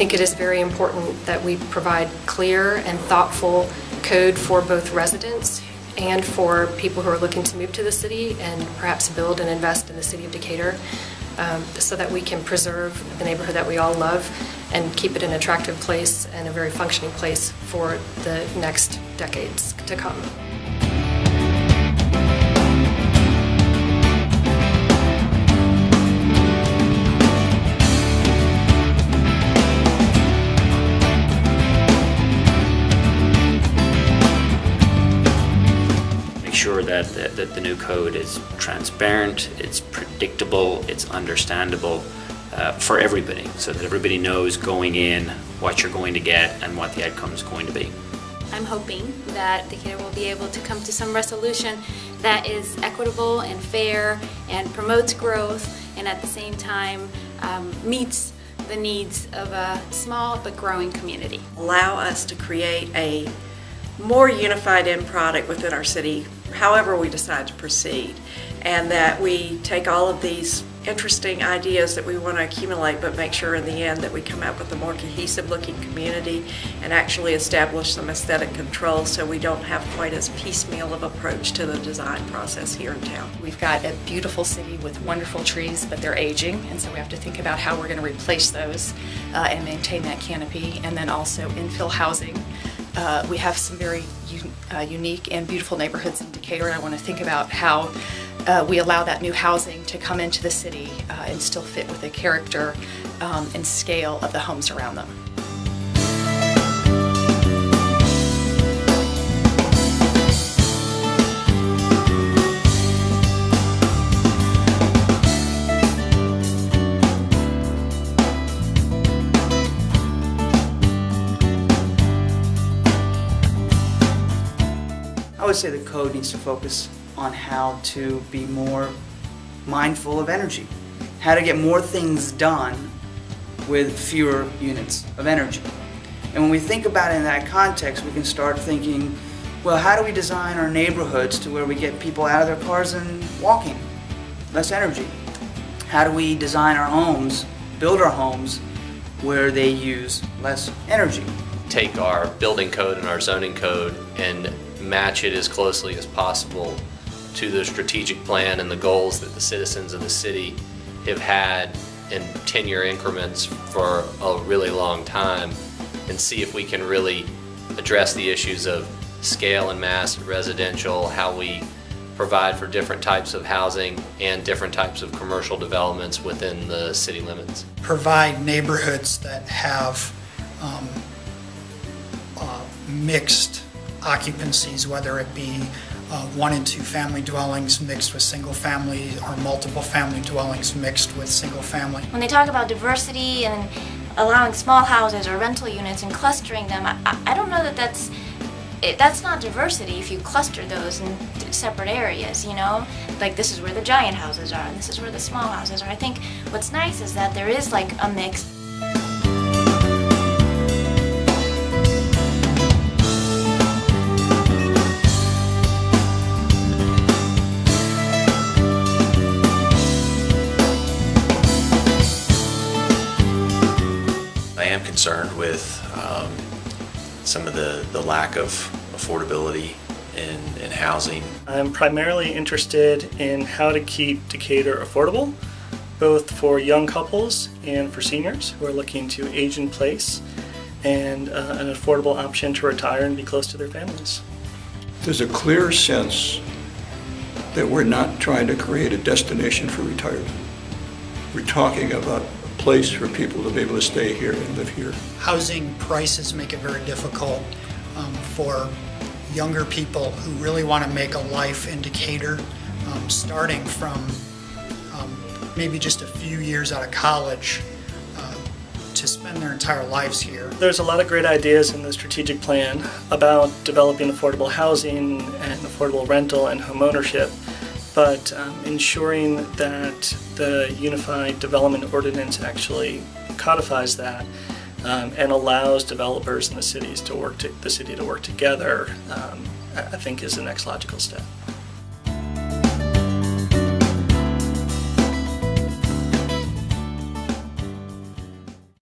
think it is very important that we provide clear and thoughtful code for both residents and for people who are looking to move to the city and perhaps build and invest in the city of Decatur, so that we can preserve the neighborhood that we all love and keep it an attractive place and a very functioning place for the next decades to come. Sure that the new code is transparent, it's predictable, it's understandable for everybody, so that everybody knows going in what you're going to get and what the outcome is going to be. I'm hoping that Decatur will be able to come to some resolution that is equitable and fair and promotes growth and at the same time meets the needs of a small but growing community. Allow us to create a more unified end product within our city, however we decide to proceed, and that we take all of these interesting ideas that we want to accumulate, but make sure in the end that we come up with a more cohesive looking community and actually establish some aesthetic control so we don't have quite as piecemeal of approach to the design process here in town. We've got a beautiful city with wonderful trees, but they're aging, and so we have to think about how we're going to replace those and maintain that canopy, and then also infill housing. We have some very unique and beautiful neighborhoods in Decatur, and I want to think about how we allow that new housing to come into the city and still fit with the character and scale of the homes around them. I would say the code needs to focus on how to be more mindful of energy, how to get more things done with fewer units of energy. And when we think about it in that context, we can start thinking, well, how do we design our neighborhoods to where we get people out of their cars and walking? Less energy. How do we design our homes, build our homes, where they use less energy? Take our building code and our zoning code and match it as closely as possible to the strategic plan and the goals that the citizens of the city have had in 10-year increments for a really long time, and see if we can really address the issues of scale and mass residential, how we provide for different types of housing and different types of commercial developments within the city limits. Provide neighborhoods that have mixed occupancies, whether it be 1 and 2 family dwellings mixed with single family or multiple family dwellings mixed with single family. When they talk about diversity and allowing small houses or rental units and clustering them, I don't know that that's not diversity if you cluster those in separate areas, you know? Like, this is where the giant houses are and this is where the small houses are. I think what's nice is that there is like a mix. I am concerned with some of the lack of affordability in housing. I'm primarily interested in how to keep Decatur affordable, both for young couples and for seniors who are looking to age in place, and an affordable option to retire and be close to their families. There's a clear sense that we're not trying to create a destination for retirement. We're talking about a place for people to be able to stay here and live here. Housing prices make it very difficult for younger people who really want to make a life in Decatur, starting from maybe just a few years out of college to spend their entire lives here. There's a lot of great ideas in the strategic plan about developing affordable housing and affordable rental and home ownership, but ensuring that the Unified Development Ordinance actually codifies that and allows developers in the city to work together, I think is the next logical step.